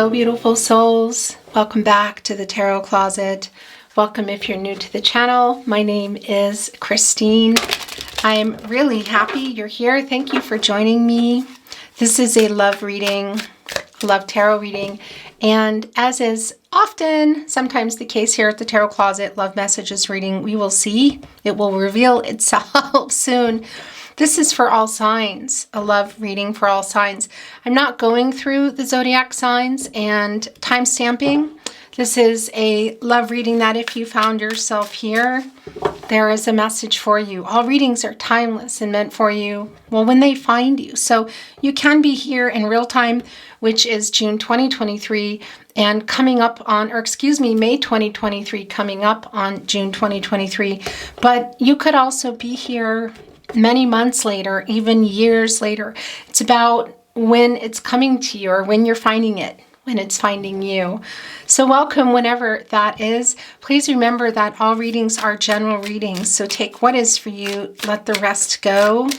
Hello, beautiful souls. Welcome back to the Tarot Closet. Welcome if you're new to the channel. My name is Christine. I'm really happy you're here. Thank you for joining me. This is a love reading, love tarot reading. And as is often, sometimes the case here at the Tarot Closet, love messages reading, we will see. It will reveal itself soon. This is for all signs, a love reading for all signs. I'm not going through the zodiac signs and time stamping. This is a love reading that if you found yourself here, there is a message for you. All readings are timeless and meant for you, well, when they find you. So you can be here in real time, which is June 2023, and coming up on, or excuse me, May 2023, coming up on June 2023. But you could also be here many months later, even years later. It's about when it's coming to you or when you're finding it, when it's finding you. So welcome whenever that is. Please remember that all readings are general readings. So take what is for you, let the rest go.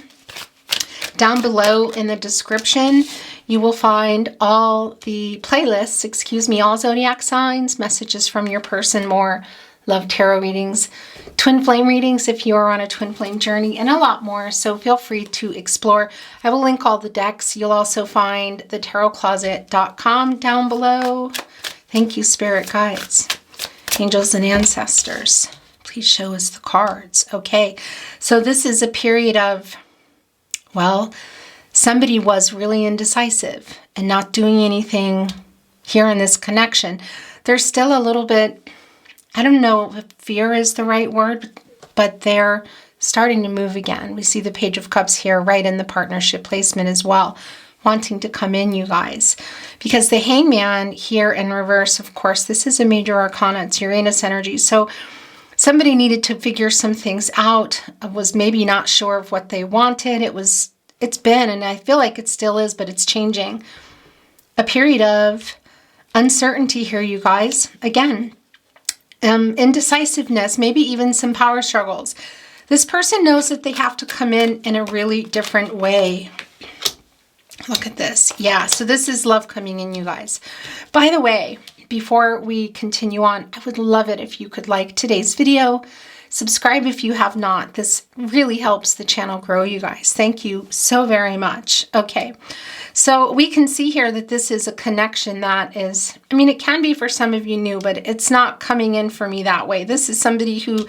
Down below in the description, you will find all the playlists, all zodiac signs, messages from your person, more love tarot readings, twin flame readings if you are on a twin flame journey, and a lot more. So feel free to explore. I will link all the decks. You'll also find the tarotcloset.com down below. Thank you, spirit guides, angels, and ancestors. Please show us the cards. Okay, so this is a period of, well, somebody was really indecisive and not doing anything here in this connection. There's still a little bit, I don't know if fear is the right word, but they're starting to move again. We see the Page of Cups here right in the partnership placement as well, wanting to come in, you guys. Because the Hangman here in reverse, of course, this is a major arcana. It's Uranus energy. So somebody needed to figure some things out, was maybe not sure of what they wanted. It's been, and I feel like it still is, but it's changing. A period of uncertainty here, you guys. Again, indecisiveness, maybe even some power struggles. This person knows that they have to come in a really different way. Look at this. Yeah, so this is love coming in, you guys. By the way, before we continue on, I would love it if you could like today's video. Subscribe if you have not. This really helps the channel grow, you guys. Thank you so very much. Okay, so we can see here that this is a connection that is, I mean, it can be for some of you new, but it's not coming in for me that way. This is somebody who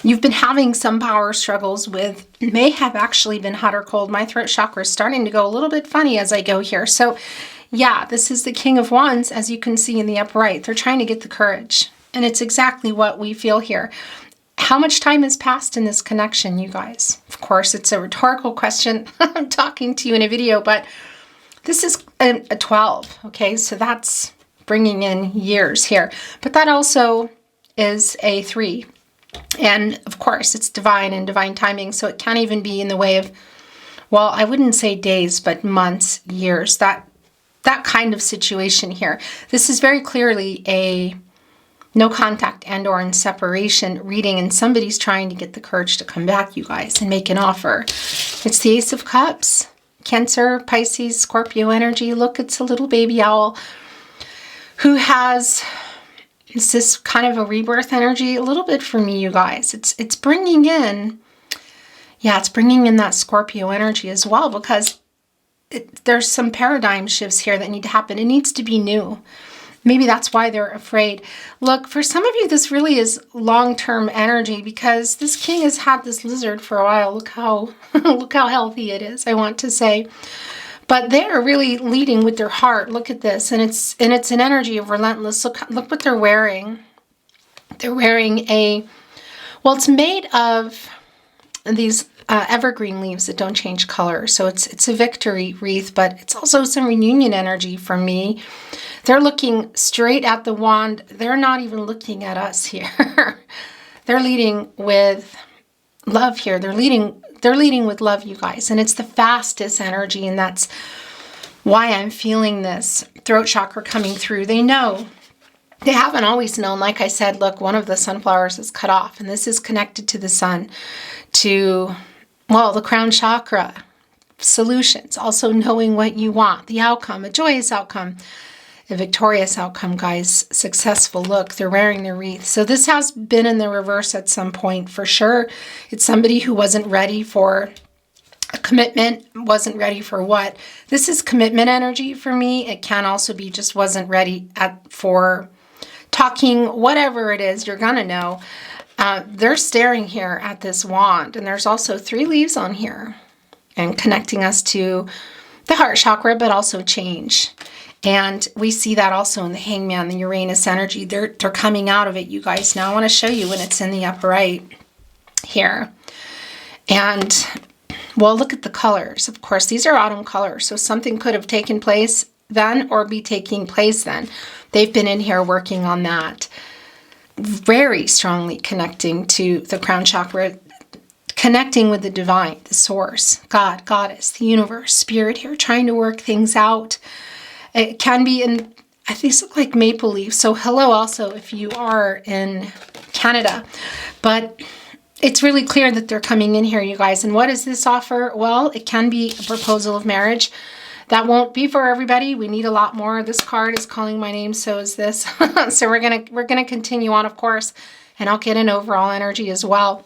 you've been having some power struggles with, may have actually been hot or cold. My throat chakra is starting to go a little bit funny as I go here. So yeah, this is the King of Wands, as you can see in the upper right. They're trying to get the courage, and it's exactly what we feel here. How much time has passed in this connection, you guys? Of course, it's a rhetorical question. I'm talking to you in a video, but this is a 12, okay? So that's bringing in years here. But that also is a 3. And of course, it's divine and divine timing, so it can't even be in the way of, well, I wouldn't say days, but months, years, that kind of situation here. This is very clearly a no contact and or in separation reading, and somebody's trying to get the courage to come back, you guys, and make an offer. It's the Ace of Cups, Cancer, Pisces, Scorpio energy. Look, it's a little baby owl who has, is this kind of a rebirth energy? A little bit for me, you guys. It's bringing in, yeah, it's bringing in that Scorpio energy as well, because there's some paradigm shifts here that need to happen. It needs to be new. Maybe that's why they're afraid. Look, for some of you, this really is long-term energy, because this king has had this lizard for a while. Look how look how healthy it is, I want to say. But they are really leading with their heart. Look at this, and it's an energy of relentless. Look what they're wearing. They're wearing well, it's made of these evergreen leaves that don't change color. So it's a victory wreath, but it's also some reunion energy from me. They're looking straight at the wand. They're not even looking at us here. They're leading with love here. They're leading with love, you guys. And it's the fastest energy, and that's why I'm feeling this throat chakra coming through. They know. They haven't always known. Like I said, look, one of the sunflowers is cut off, and this is connected to the sun, to, well, the crown chakra, solutions, also knowing what you want, the outcome, a joyous outcome. a victorious outcome, guys. Successful. Look, they're wearing their wreath. So this has been in the reverse at some point for sure. It's somebody who wasn't ready for a commitment, wasn't ready for what? This is commitment energy for me. It can also be just wasn't ready for talking, whatever it is, you're going to know. They're staring here at this wand, and there's also 3 leaves on here and connecting us to the heart chakra, but also change. And we see that also in the Hangman, the Uranus energy. They're coming out of it, you guys. Now I want to show you when it's in the upper right here. And, well, look at the colors. Of course, these are autumn colors. So something could have taken place then or be taking place then. They've been in here working on that. Very strongly connecting to the crown chakra, connecting with the divine, the source, God, goddess, the universe, spirit here, trying to work things out. It can be in, I think it's like maple leaf. So hello also if you are in Canada. But it's really clear that they're coming in here, you guys. And what does this offer? Well, it can be a proposal of marriage. That won't be for everybody. We need a lot more. This card is calling my name, so is this. So we're gonna continue on, of course, and I'll get an overall energy as well.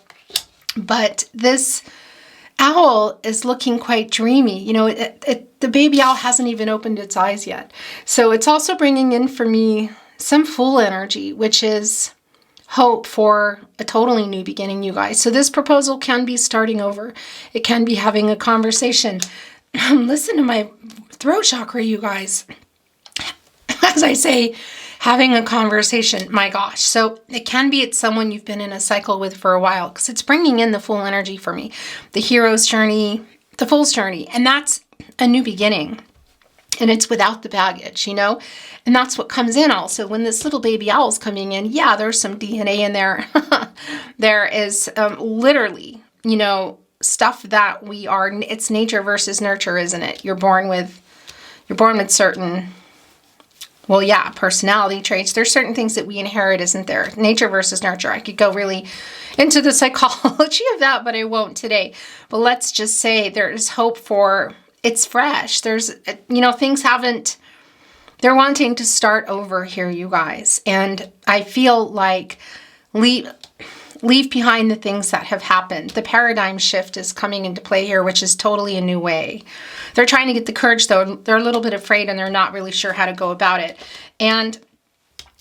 But this owl is looking quite dreamy. You know, the baby owl hasn't even opened its eyes yet. So it's also bringing in for me some Fool energy, which is hope for a totally new beginning, you guys. So this proposal can be starting over. It can be having a conversation. Listen to my throat chakra, you guys. As I say, having a conversation, my gosh. So it can be it's someone you've been in a cycle with for a while, because it's bringing in the Fool energy for me. The hero's journey, the Fool's journey. And that's a new beginning. And it's without the baggage, you know? And that's what comes in also. When this little baby owl's coming in, yeah, there's some DNA in there. There is literally, you know, stuff that we are, it's nature versus nurture, isn't it? You're born with certain, well, yeah, personality traits. There's certain things that we inherit, isn't there? Nature versus nurture. I could go really into the psychology of that, but I won't today. But let's just say there is hope for, it's fresh. There's, you know, things haven't, they're wanting to start over here, you guys. And I feel like leave behind the things that have happened. The paradigm shift is coming into play here, which is totally a new way. They're trying to get the courage, though. They're a little bit afraid, and they're not really sure how to go about it. And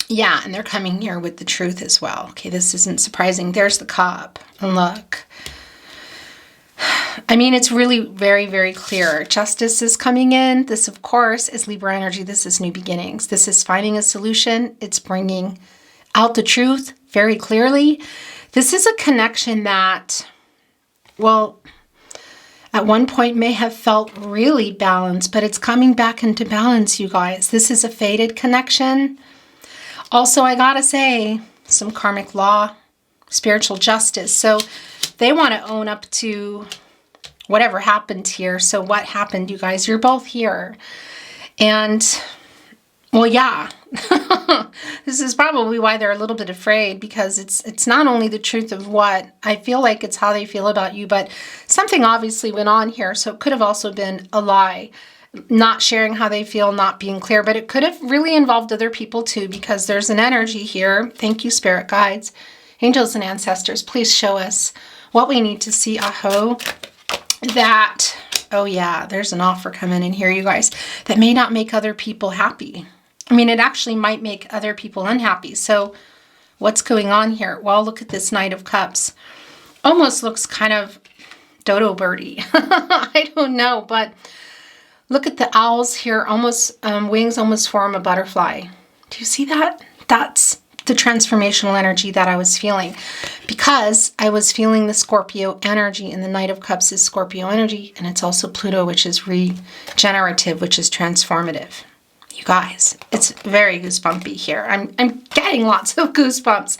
yeah, and they're coming here with the truth as well. Okay, this isn't surprising. There's the cup. And look. I mean, it's really very, very clear. Justice is coming in. This, of course, is Libra energy. This is new beginnings. This is finding a solution. It's bringing out the truth very clearly. This is a connection that, well, at one point may have felt really balanced, but it's coming back into balance, you guys. This is a fated connection. Also, I gotta say, some karmic law, spiritual justice. So they want to own up to whatever happened here. So what happened, you guys? You're both here. And, well, yeah. This is probably why they're a little bit afraid, because it's not only the truth of what I feel like, it's how they feel about you, but something obviously went on here. So it could have also been a lie, not sharing how they feel, not being clear, but it could have really involved other people too, because there's an energy here. Thank you, spirit guides, angels, and ancestors. Please show us what we need to see. Aho, that, oh yeah, there's an offer coming in here, you guys, that may not make other people happy. I mean, it actually might make other people unhappy. So what's going on here? Well, look at this Knight of Cups. Almost looks kind of dodo birdie. I don't know, but look at the owls here. Almost wings almost form a butterfly. Do you see that? That's the transformational energy that I was feeling, because I was feeling the Scorpio energy, and the Knight of Cups is Scorpio energy, and it's also Pluto, which is regenerative, which is transformative. You guys, it's very goosebumpy here. I'm getting lots of goosebumps.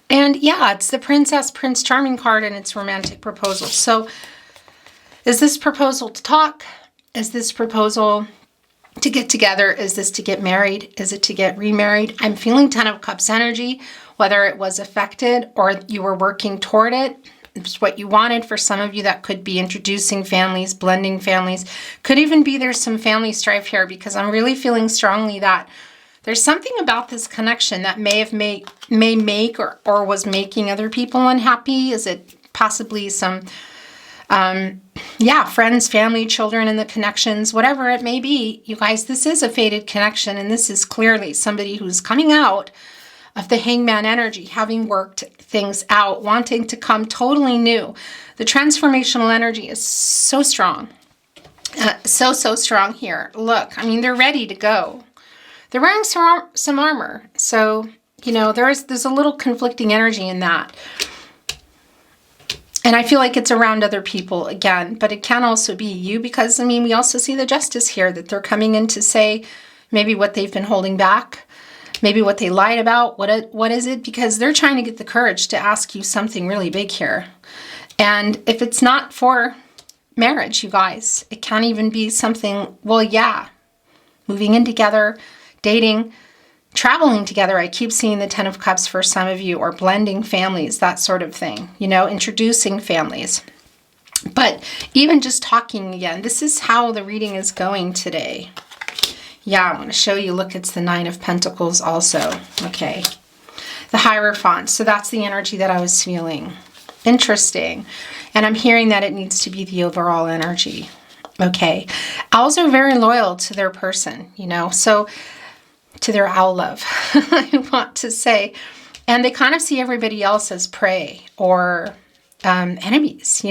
And yeah, it's the Princess Prince Charming card, and it's romantic proposal. So is this proposal to talk? Is this proposal to get together? Is this to get married? Is it to get remarried? I'm feeling 10 of Cups energy, whether it was affected or you were working toward it. It's what you wanted. For some of you, that could be introducing families, blending families. Could even be there's some family strife here, because I'm really feeling strongly that There's something about this connection that may make or was making other people unhappy. Is it possibly some, friends, family, children, and the connections, whatever it may be. You guys, this is a fated connection, and this is clearly somebody who's coming out of the hangman energy, having worked things out, wanting to come totally new. The transformational energy is so strong. So strong here. Look, I mean, they're ready to go. They're wearing some armor. So, there's a little conflicting energy in that. And I feel like it's around other people again, but it can also be you because, we also see the justice here, that they're coming in to say maybe what they've been holding back, maybe what they lied about. What is it? Because they're trying to get the courage to ask you something really big here. And if it's not for marriage, you guys, it can't even be something, moving in together, dating, traveling together. I keep seeing the 10 of Cups for some of you, or blending families, that sort of thing, introducing families. But even just talking again, this is how the reading is going today. Yeah, I want to show you, look, it's the 9 of Pentacles also. Okay. The Hierophant. So that's the energy that I was feeling. Interesting. And I'm hearing that it needs to be the overall energy. Okay. Owls are very loyal to their person, so to their owl love, I want to say. And they kind of see everybody else as prey or enemies,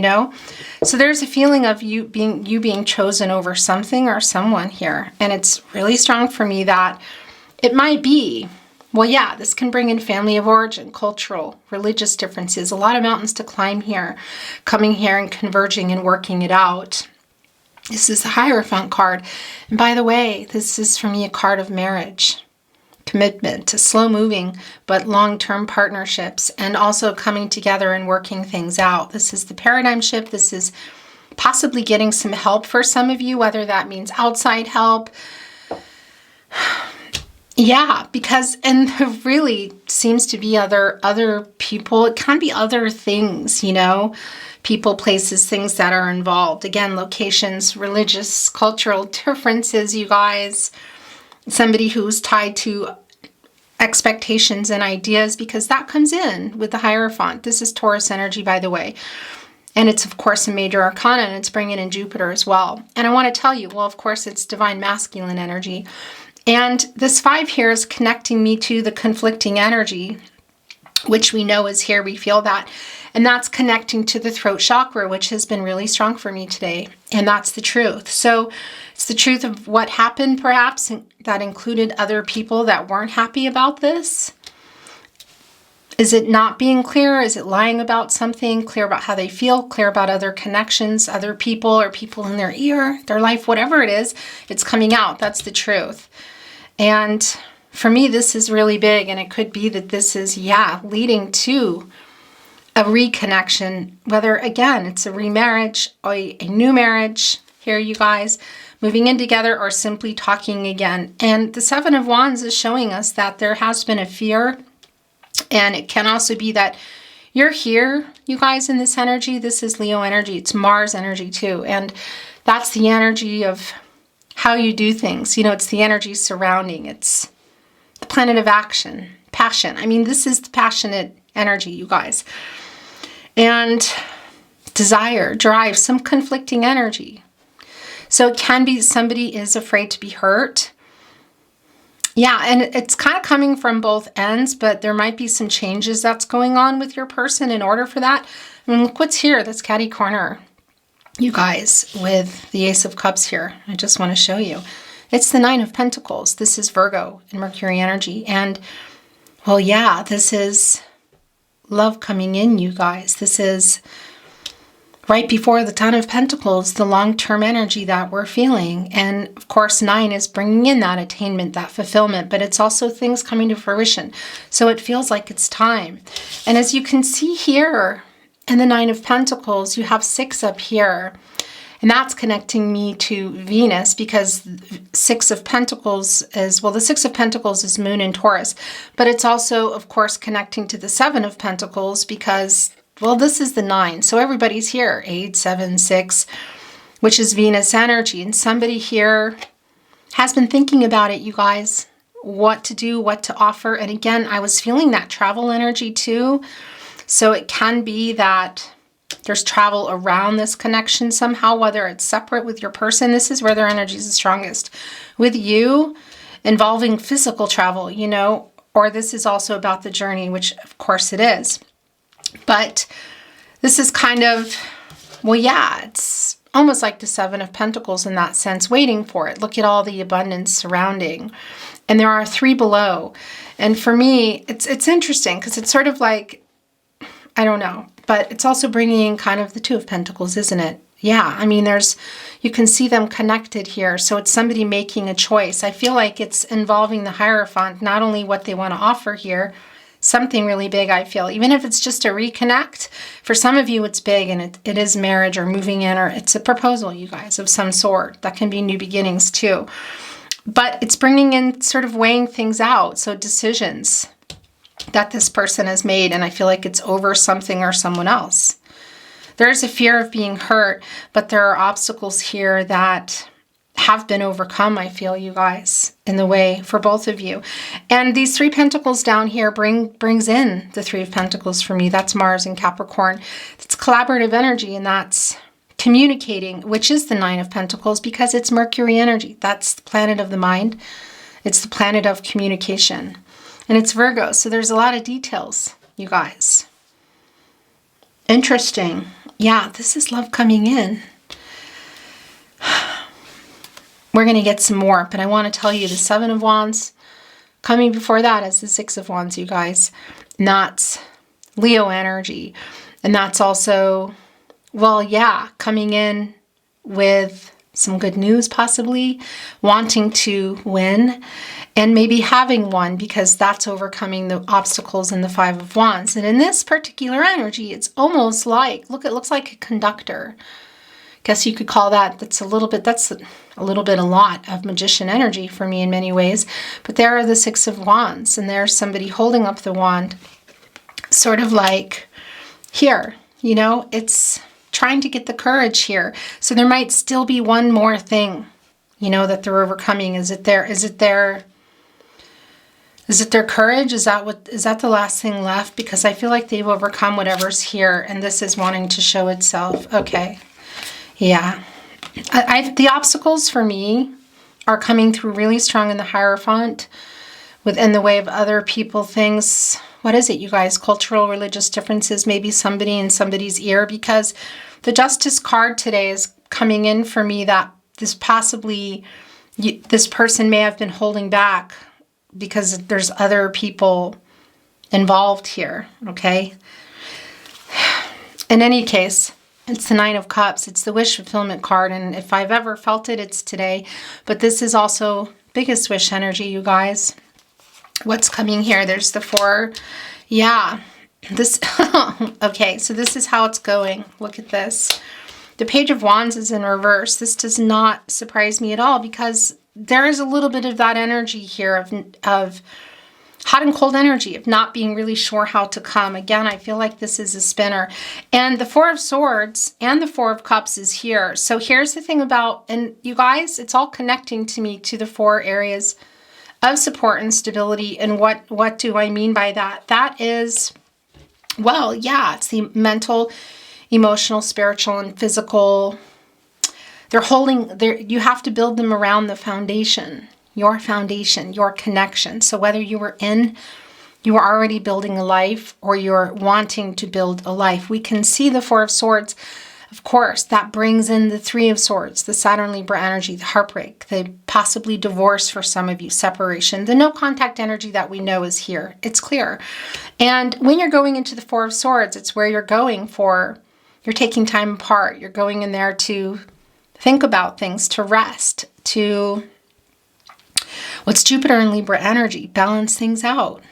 So there's a feeling of you being chosen over something or someone here. And it's really strong for me that it might be, this can bring in family of origin, cultural, religious differences, a lot of mountains to climb here, coming here and converging and working it out. This is the Hierophant card. And by the way, this is for me a card of marriage, commitment to slow moving, but long-term partnerships, and also coming together and working things out. This is the paradigm shift. This is possibly getting some help for some of you, whether that means outside help. Yeah, because, and there really seems to be other people. It can be other things, people, places, things that are involved. Again, locations, religious, cultural differences, you guys. Somebody who's tied to expectations and ideas, because that comes in with the Hierophant. This is Taurus energy, by the way. And it's, of course, a major arcana, and it's bringing in Jupiter as well. And I want to tell you, of course, it's divine masculine energy. And this 5 here is connecting me to the conflicting energy, which we know is here. We feel that. And that's connecting to the throat chakra, which has been really strong for me today. And that's the truth. So it's the truth of what happened, perhaps, that included other people that weren't happy about this. Is it not being clear? Is it lying about something? Clear about how they feel? Clear about other connections, other people, or people in their ear, their life, whatever it is, it's coming out. That's the truth. And for me, this is really big. And it could be that this is, leading to a reconnection, whether, again, it's a remarriage or a new marriage here, you guys, moving in together, or simply talking again. And the 7 of Wands is showing us that there has been a fear. And it can also be that you're here, you guys, in this energy. This is Leo energy. It's Mars energy too. And that's the energy of how you do things. It's the energy surrounding. It's the planet of action, passion. This is the passionate energy, you guys. And desire, drive, some conflicting energy. So it can be somebody is afraid to be hurt. Yeah, and it's kind of coming from both ends, but there might be some changes that's going on with your person in order for that. Look what's here, this catty corner, you guys, with the Ace of Cups here. I just want to show you. It's the 9 of Pentacles. This is Virgo and Mercury energy. And, this is love coming in, you guys. This is right before the 10 of Pentacles, the long-term energy that we're feeling. And of course, 9 is bringing in that attainment, that fulfillment, but it's also things coming to fruition. So it feels like it's time. And as you can see here in the 9 of Pentacles, you have 6 up here. And that's connecting me to Venus, because 6 of Pentacles is, the 6 of Pentacles is Moon in Taurus. But it's also, of course, connecting to the 7 of Pentacles, because this is the 9. So everybody's here. 8, 7, 6, which is Venus energy. And somebody here has been thinking about it, you guys. what to do, what to offer. And again, I was feeling that travel energy too. So it can be that there's travel around this connection somehow, whether it's separate with your person. This is where their energy is the strongest. With you, involving physical travel, you know, or this is also about the journey, which of course it is. But this is kind of, well, yeah, it's almost like the Seven of Pentacles in that sense, waiting for it. Look at all the abundance surrounding. And there are 3 below. And for me, it's interesting because it's sort of like, I don't know, but it's also bringing in kind of the 2 of Pentacles, isn't it? Yeah, I mean, you can see them connected here. So it's somebody making a choice. I feel like it's involving the Hierophant, not only what they want to offer here, something really big, I feel. Even if it's just a reconnect, for some of you it's big and it is marriage or moving in, or it's a proposal, you guys, of some sort. That can be new beginnings too. But it's bringing in sort of weighing things out. So decisions that this person has made, and I feel like it's over something or someone else. There's a fear of being hurt, but there are obstacles here that have been overcome, I feel, you guys, in the way for both of you. And these 3 Pentacles down here brings in the 3 of Pentacles for me. That's Mars and Capricorn. It's collaborative energy, and that's communicating, which is the 9 of Pentacles because it's Mercury energy. That's the planet of the mind. It's the planet of communication. And it's Virgo, so there's a lot of details, you guys. Interesting. Yeah, this is love coming in. We're going to get some more, but I want to tell you the 7 of Wands. Coming before that is the 6 of Wands, you guys. And that's Leo energy. And that's also, well, yeah, coming in with some good news possibly, wanting to win, and maybe having one because that's overcoming the obstacles in the 5 of Wands. And in this particular energy, it's almost like, look, it looks like a conductor. Guess you could call that's a lot of magician energy for me in many ways. But there are the 6 of Wands, and there's somebody holding up the wand, sort of like here, you know, it's trying to get the courage here. So there might still be one more thing, you know, that they're overcoming. Is it their courage? Is that the last thing left? Because I feel like they've overcome whatever's here, and this is wanting to show itself. Okay. Yeah. The obstacles for me are coming through really strong in the Hierophant, within the way of other people, things. What is it, you guys? Cultural, religious differences, maybe somebody in somebody's ear, because the Justice card today is coming in for me that this person may have been holding back because there's other people involved here, okay? In any case, it's the 9 of Cups. It's the wish fulfillment card, and if I've ever felt it, it's today. But this is also biggest wish energy, you guys. What's coming here? There's the 4. Yeah. This. Okay, so this is how it's going. Look at this. The Page of Wands is in reverse. This does not surprise me at all because there is a little bit of that energy here of hot and cold energy, of not being really sure how to come. Again, I feel like this is a spinner. And the 4 of Swords and the 4 of Cups is here. So here's the thing about, and you guys, it's all connecting to me to the 4 areas of support and stability. And what do I mean by that? That is, well, yeah, it's the mental, emotional, spiritual, and physical. You have to build them around the foundation, your connection. So whether you were already building a life or you're wanting to build a life, we can see the 4 of Swords. Of course, that brings in the 3 of Swords, the Saturn Libra energy, the heartbreak, the possibly divorce for some of you, separation. The no contact energy that we know is here. It's clear. And when you're going into the 4 of Swords, it's where you're taking time apart. You're going in there to think about things, to rest, to, what's Jupiter and Libra energy, balance things out.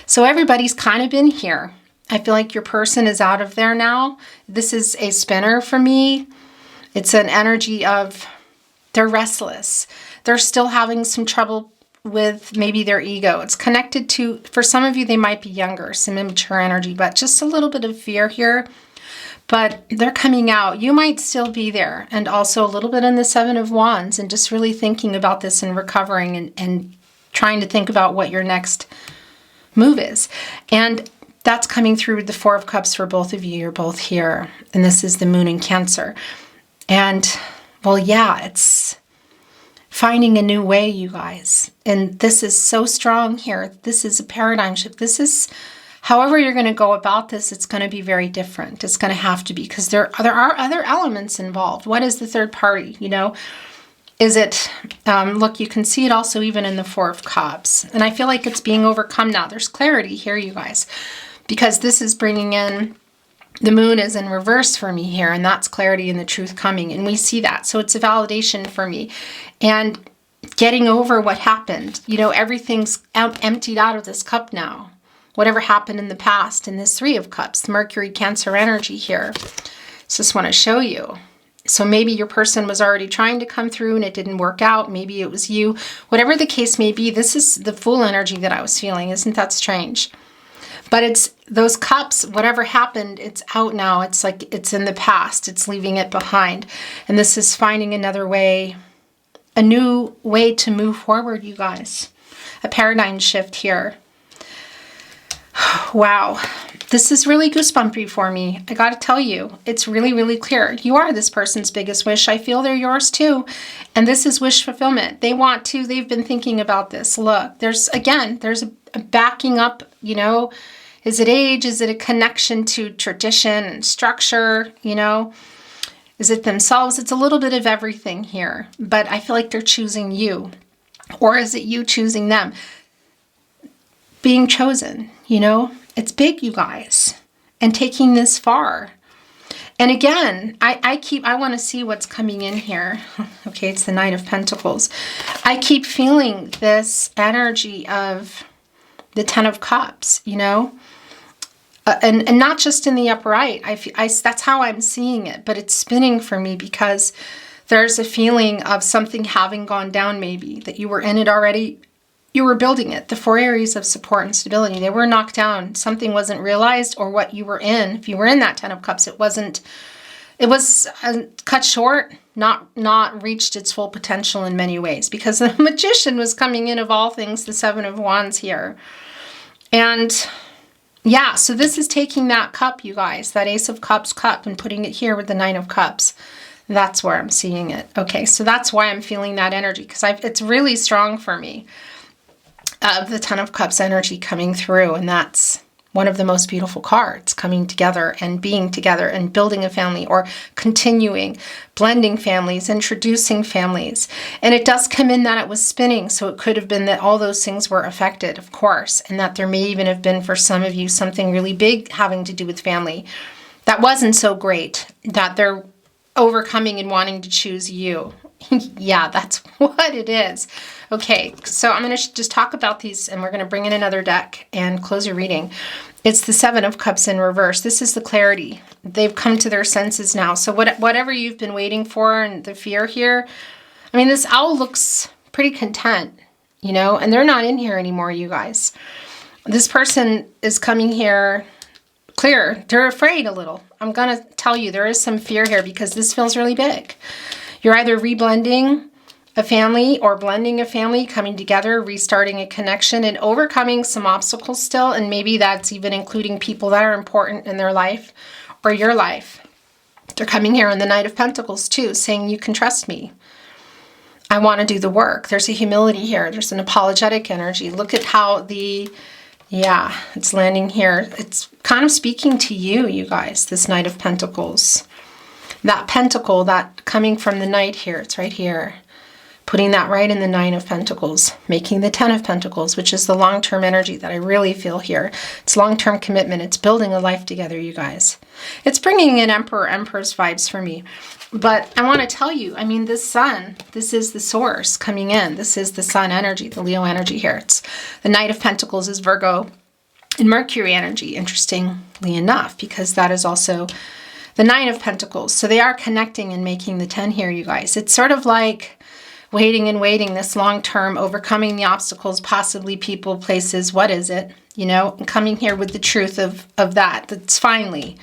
So everybody's kind of been here. I feel like your person is out of there now. This is a spinner for me. It's an energy of they're restless. They're still having some trouble with maybe their ego. It's connected to, for some of you, they might be younger, some immature energy, but just a little bit of fear here. But they're coming out. You might still be there. And also a little bit in the 7 of Wands and just really thinking about this and recovering and trying to think about what your next move is. And that's coming through the Four of Cups for both of you. You're both here. And this is the moon in Cancer. And, well, yeah, it's finding a new way, you guys. And this is so strong here. This is a paradigm shift. This is, however you're going to go about this, it's going to be very different. It's going to have to be, because there are other elements involved. What is the third party, you know? Is it, look, you can see it also even in the Four of Cups. And I feel like it's being overcome now. There's clarity here, you guys, because this is bringing in, the moon is in reverse for me here, and that's clarity and the truth coming. And we see that. So it's a validation for me. And getting over what happened. You know, everything's emptied out of this cup now. Whatever happened in the past in this Three of Cups, the Mercury Cancer energy here. So just want to show you. So maybe your person was already trying to come through and it didn't work out. Maybe it was you. Whatever the case may be, this is the Fool energy that I was feeling. Isn't that strange? But it's those cups, whatever happened, it's out now. It's like it's in the past. It's leaving it behind. And this is finding another way, a new way to move forward, you guys. A paradigm shift here. Wow. This is really goosebumpy for me. I got to tell you, it's really, really clear. You are this person's biggest wish. I feel they're yours too. And this is wish fulfillment. They want to, they've been thinking about this. Look, there's a backing up, you know. Is it age? Is it a connection to tradition and structure? You know, is it themselves? It's a little bit of everything here, but I feel like they're choosing you. Or is it you choosing them? Being chosen, you know, it's big, you guys, and taking this far. And again, I want to see what's coming in here. Okay, it's the Knight of Pentacles. I keep feeling this energy of the Ten of Cups, you know, and not just in the upright. That's how I'm seeing it, but it's spinning for me because there's a feeling of something having gone down, maybe that you were in it already. You were building it. The four areas of support and stability, they were knocked down. Something wasn't realized, or what you were in. If you were in that Ten of Cups, it was cut short, not reached its full potential in many ways, because the Magician was coming in, of all things, the Seven of Wands here. And yeah, so this is taking that cup, you guys, that Ace of Cups cup, and putting it here with the Nine of Cups. That's where I'm seeing it. Okay, so that's why I'm feeling that energy, because it's really strong for me. Of the Ten of Cups energy coming through, and that's one of the most beautiful cards, coming together and being together and building a family, or continuing, blending families, introducing families. And it does come in that it was spinning, so it could have been that all those things were affected, of course, and that there may even have been, for some of you, something really big having to do with family that wasn't so great, that they're overcoming and wanting to choose you. Yeah, that's what it is. Okay, so I'm going to just talk about these, and we're going to bring in another deck and close your reading. It's the Seven of Cups in reverse. This is the clarity. They've come to their senses now. So whatever you've been waiting for, and the fear here, I mean, this owl looks pretty content, you know, and they're not in here anymore, you guys. This person is coming here clear. They're afraid a little. I'm going to tell you, there is some fear here because this feels really big. You're either reblending a family or blending a family, coming together, restarting a connection, and overcoming some obstacles still. And maybe that's even including people that are important in their life or your life. They're coming here on the Knight of Pentacles too, saying, you can trust me. I want to do the work. There's a humility here. There's an apologetic energy. Look at how it's landing here. It's kind of speaking to you, you guys, this Knight of Pentacles. That pentacle, that coming from the Knight here, it's right here. Putting that right in the Nine of Pentacles, making the Ten of Pentacles, which is the long-term energy that I really feel here. It's long-term commitment. It's building a life together, you guys. It's bringing in Emperor, Empress vibes for me. But I want to tell you, I mean, this Sun, this is the source coming in. This is the Sun energy, the Leo energy here. It's the Knight of Pentacles is Virgo and Mercury energy, interestingly enough, because that is also the Nine of Pentacles. So they are connecting and making the 10 here, you guys. It's sort of like waiting and waiting, this long term, overcoming the obstacles, possibly people, places. What is it? you know, and coming here with the truth of that. That's finally,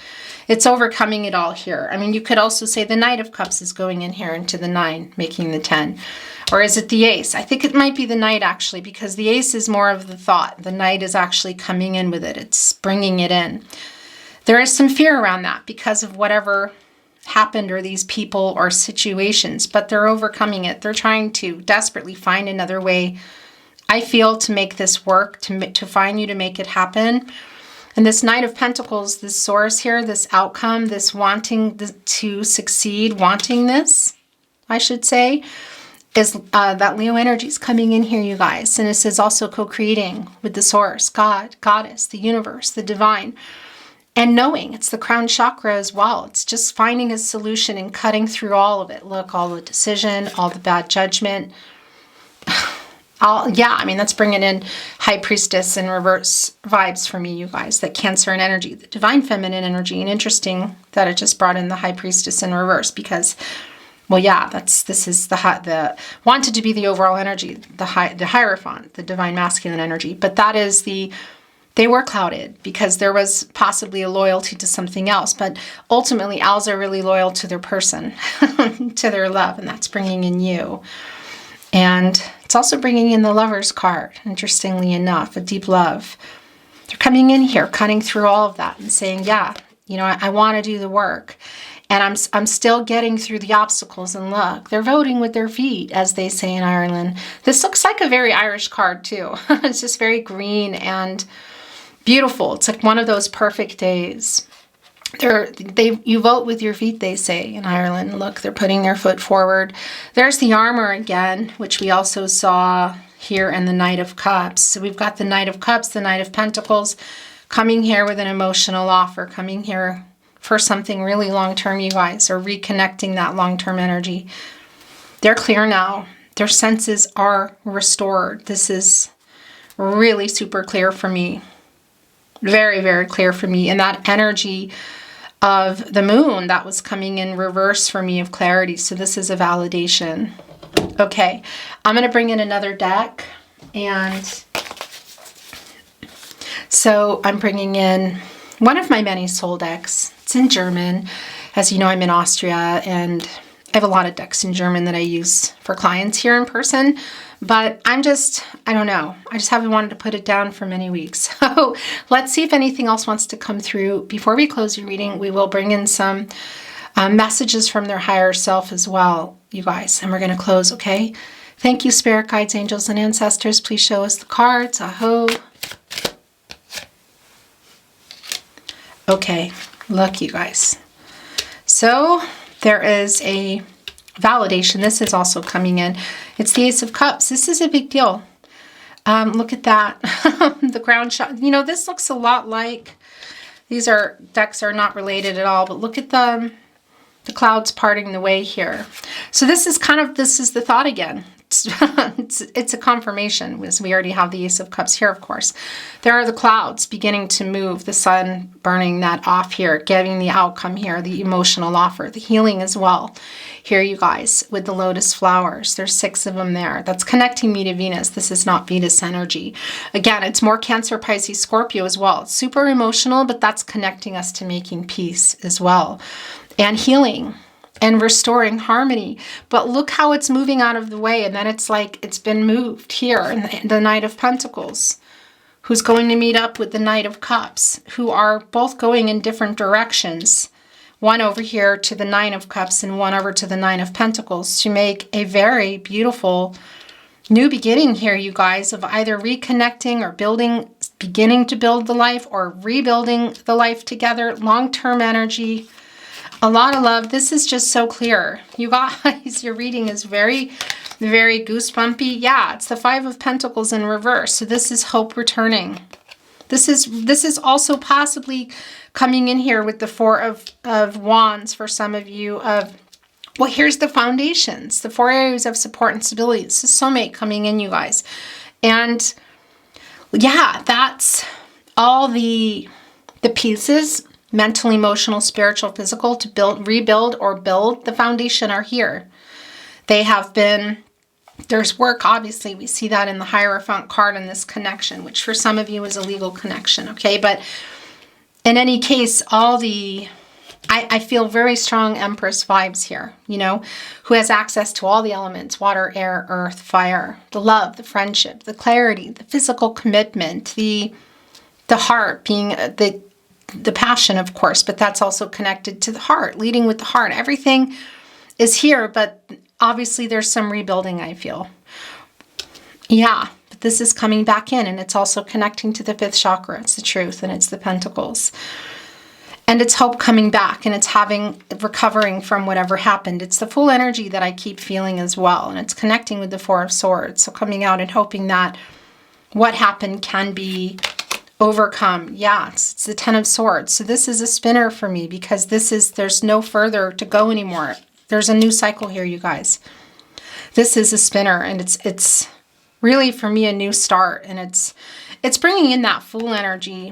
it's overcoming it all here. I mean, you could also say the Knight of Cups is going in here into the 9, making the 10. Or is it the Ace? I think it might be the Knight, actually, because the Ace is more of the thought. The Knight is actually coming in with it. It's bringing it in. There is some fear around that because of whatever happened or these people or situations, but they're overcoming it. They're trying to desperately find another way, I feel, to make this work, to find you, to make it happen. And this Knight of Pentacles, this source here, this outcome, this wanting to succeed, wanting this, I should say, is that Leo energy is coming in here, you guys. And this is also co-creating with the source, God, Goddess, the universe, the divine. And knowing it's the crown chakra as well. It's just finding a solution and cutting through all of it. Look, all the decision, all the bad judgment. Yeah, I mean, that's bringing in High Priestess and reverse vibes for me, you guys. That Cancer and energy, the divine feminine energy. And interesting that it just brought in the High Priestess in reverse because, well, yeah, this is the wanted to be the overall energy, the Hierophant, the divine masculine energy. But that is they were clouded because there was possibly a loyalty to something else. But ultimately, owls are really loyal to their person, to their love, and that's bringing in you. And it's also bringing in the Lover's card, interestingly enough, a deep love. They're coming in here, cutting through all of that and saying, yeah, you know, I want to do the work. And I'm still getting through the obstacles, and look, they're voting with their feet, as they say in Ireland. This looks like a very Irish card too. It's just very green and beautiful. It's like one of those perfect days. You vote with your feet, they say in Ireland. Look, they're putting their foot forward. There's the armor again, which we also saw here in the Knight of Cups. So we've got the Knight of Cups, the Knight of Pentacles, coming here with an emotional offer, coming here for something really long-term, you guys, or reconnecting that long-term energy. They're clear now. Their senses are restored. This is really super clear for me. Very, very clear for me. And that energy of the moon that was coming in reverse for me of clarity. So this is a validation. Okay, I'm going to bring in another deck. And so I'm bringing in one of my many soul decks. It's in German. As you know, I'm in Austria, and I have a lot of decks in German that I use for clients here in person. But I don't know. I just haven't wanted to put it down for many weeks. So let's see if anything else wants to come through. Before we close your reading, we will bring in some messages from their higher self as well, you guys. And we're going to close, okay? Thank you, spirit guides, angels, and ancestors. Please show us the cards. Aho. Okay, look, you guys. So there is a validation. This is also coming in. It's the Ace of Cups. This is a big deal. Look at that. The crown shot. You know, this looks a lot like, decks are not related at all, but look at the clouds parting the way here. So this is the thought again. It's a confirmation, as we already have the Ace of Cups here, of course. There are the clouds beginning to move, the sun burning that off here, getting the outcome here, the emotional offer, the healing as well. Here, you guys, with the lotus flowers. There's 6 of them there. That's connecting me to Venus. This is not Venus energy. Again, it's more Cancer, Pisces, Scorpio as well. It's super emotional, but that's connecting us to making peace as well. And healing. And restoring harmony. But look how it's moving out of the way. And then it's like it's been moved here in the Knight of Pentacles, who's going to meet up with the Knight of Cups, who are both going in different directions. One over here to the Nine of Cups and one over to the Nine of Pentacles to make a very beautiful new beginning here, you guys, of either reconnecting or beginning to build the life or rebuilding the life together. Long-term energy. A lot of love. This is just so clear. You guys, your reading is very, very goosebumpy. Yeah, it's the 5 of Pentacles in reverse. So this is hope returning. This is also possibly coming in here with the 4 of Wands for some of you. Well, here's the foundations, the 4 areas of support and stability. This is soulmate coming in, you guys. And yeah, that's all the pieces, mental, emotional, spiritual, physical, to rebuild or build the foundation are here. They have been There's work, obviously. We see that in the Hierophant card in this connection, which for some of you is a legal connection, okay? But in any case, I feel very strong Empress vibes here, you know, who has access to all the elements, water, air, earth, fire, the love, the friendship, the clarity, the physical commitment, the heart being the passion, of course, but that's also connected to the heart, leading with the heart. Everything is here, but obviously there's some rebuilding, I feel. Yeah, but this is coming back in, and it's also connecting to the 5th chakra. It's the truth, and it's the pentacles. And it's hope coming back, and it's recovering from whatever happened. It's the full energy that I keep feeling as well, and it's connecting with the 4 of Swords. So coming out and hoping that what happened can be overcome. Yeah, it's the 10 of Swords. So this is a spinner for me, because there's no further to go anymore. There's a new cycle here, you guys. This is a spinner, and it's really for me a new start, and it's bringing in that full energy,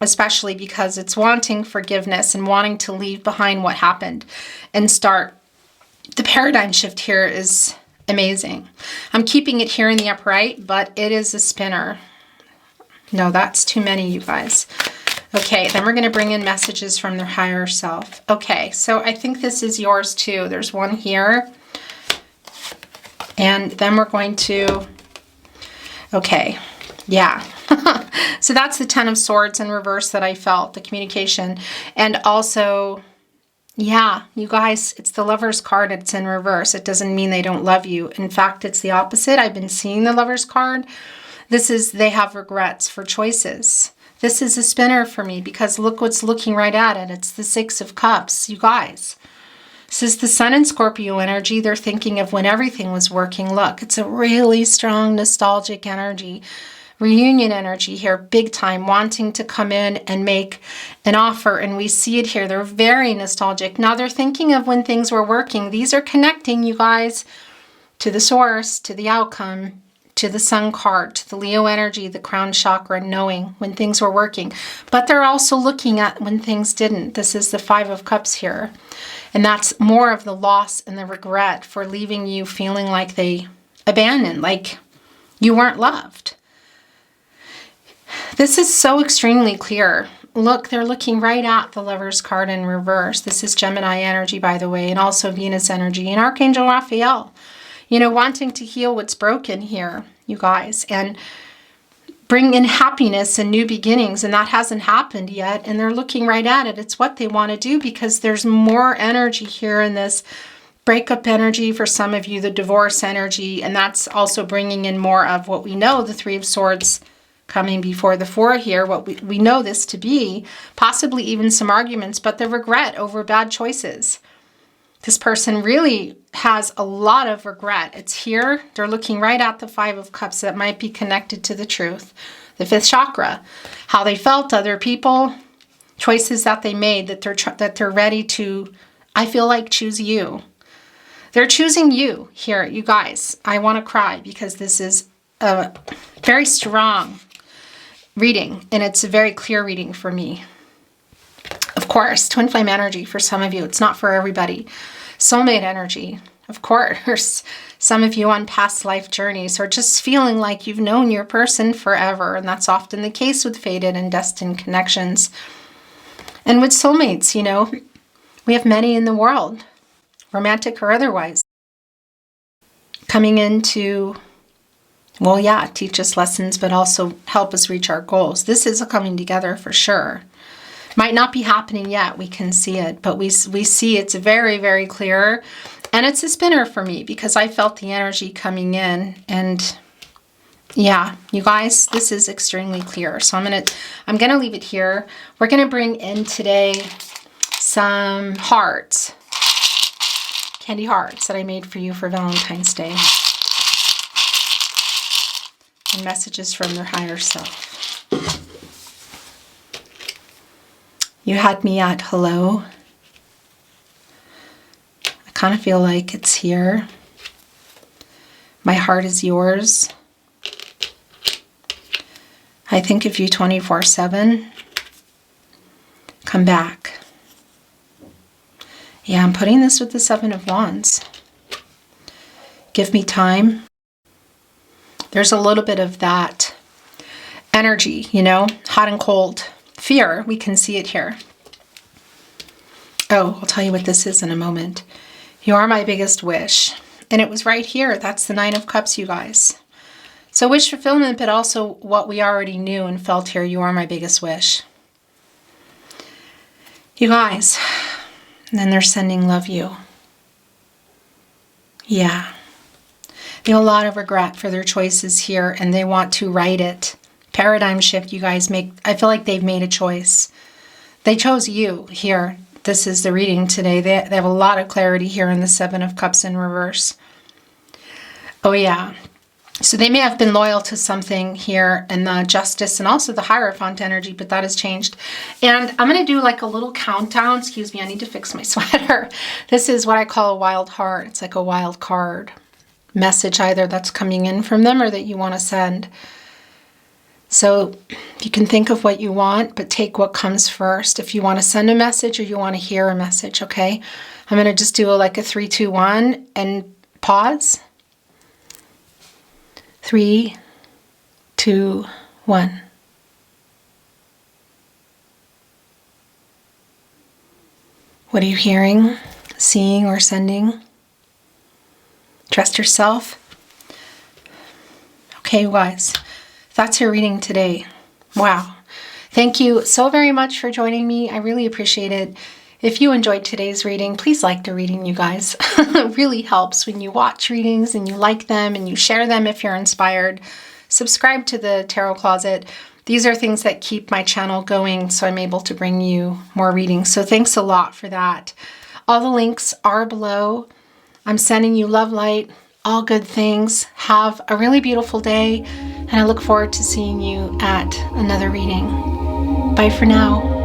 especially because it's wanting forgiveness and wanting to leave behind what happened and start. The paradigm shift here is amazing. I'm keeping it here in the upright, but it is a spinner. No, that's too many, you guys. Okay, then we're going to bring in messages from their higher self. Okay, so I think this is yours too. There's one here. And then we're going to... Okay, yeah. So that's the 10 of Swords in reverse that I felt, the communication. And also, yeah, you guys, it's the Lover's card. It's in reverse. It doesn't mean they don't love you. In fact, it's the opposite. I've been seeing the Lover's card. They have regrets for choices. This is a spinner for me, because look what's looking right at it. It's the 6 of Cups, you guys. This is the Sun and Scorpio energy. They're thinking of when everything was working. Look, it's a really strong nostalgic energy. Reunion energy here, big time, wanting to come in and make an offer. And we see it here. They're very nostalgic. Now they're thinking of when things were working. These are connecting, you guys, to the source, to the outcome, to the Sun card, to the Leo energy, the crown chakra, knowing when things were working. But they're also looking at when things didn't. This is the 5 of Cups here. And that's more of the loss and the regret for leaving you feeling like they abandoned, like you weren't loved. This is so extremely clear. Look, they're looking right at the Lover's card in reverse. This is Gemini energy, by the way, and also Venus energy and Archangel Raphael. You know, wanting to heal what's broken here, you guys, and bring in happiness and new beginnings, and that hasn't happened yet, and they're looking right at it. It's what they want to do, because there's more energy here in this breakup energy for some of you, the divorce energy, and that's also bringing in more of what we know, the 3 of Swords coming before the 4 here, what we know this to be, possibly even some arguments, but the regret over bad choices. This person really has a lot of regret. It's here. They're looking right at the 5 of Cups that might be connected to the truth. The 5th chakra, how they felt, other people, choices that they made, that they're ready to, I feel like, choose you. They're choosing you here, you guys. I want to cry, because this is a very strong reading, and it's a very clear reading for me. Of course, twin flame energy for some of you. It's not for everybody. Soulmate energy, of course. Some of you on past life journeys, or just feeling like you've known your person forever, and that's often the case with fated and destined connections. And with soulmates, you know, we have many in the world, romantic or otherwise, coming in to, well, yeah, teach us lessons, but also help us reach our goals. This is a coming together for sure. Might not be happening yet. We can see it, but we see it's very, very clear. And it's a spinner for me, because I felt the energy coming in. And yeah, you guys, this is extremely clear. So I'm gonna leave it here. We're gonna bring in today some hearts, candy hearts that I made for you for Valentine's Day. And messages from their higher self. You had me at hello. I kind of feel like it's here. My heart is yours. I think of you 24/7. Come back. Yeah, I'm putting this with the 7 of Wands. Give me time. There's a little bit of that energy, you know, hot and cold. Fear, we can see it here. Oh, I'll tell you what this is in a moment. You are my biggest wish. And it was right here. That's the Nine of Cups, you guys. So wish fulfillment, but also what we already knew and felt here. You are my biggest wish. You guys. And then they're sending love you. Yeah. They have a lot of regret for their choices here, and they want to right it. Paradigm shift, you guys make. I feel like they've made a choice. They chose you here. This is the reading today. They have a lot of clarity here in the Seven of Cups in reverse. Oh, yeah. So they may have been loyal to something here in the Justice and also the Hierophant energy, but that has changed. And I'm going to do like a little countdown. Excuse me, I need to fix my sweater. This is what I call a wild heart. It's like a wild card message either that's coming in from them or that you want to send. So you can think of what you want, but take what comes first. If you want to send a message or you want to hear a message, okay? I'm going to just do like a 3, 2, 1 and pause. 3, 2, 1. What are you hearing, seeing, or sending? Trust yourself. Okay, you guys. That's your reading today. Wow. Thank you so very much for joining me. I really appreciate it. If you enjoyed today's reading, please like the reading, you guys. It really helps when you watch readings and you like them and you share them if you're inspired. Subscribe to the Tarot Closet. These are things that keep my channel going, so I'm able to bring you more readings. So thanks a lot for that. All the links are below. I'm sending you love, light, all good things. Have a really beautiful day, and I look forward to seeing you at another reading. Bye for now.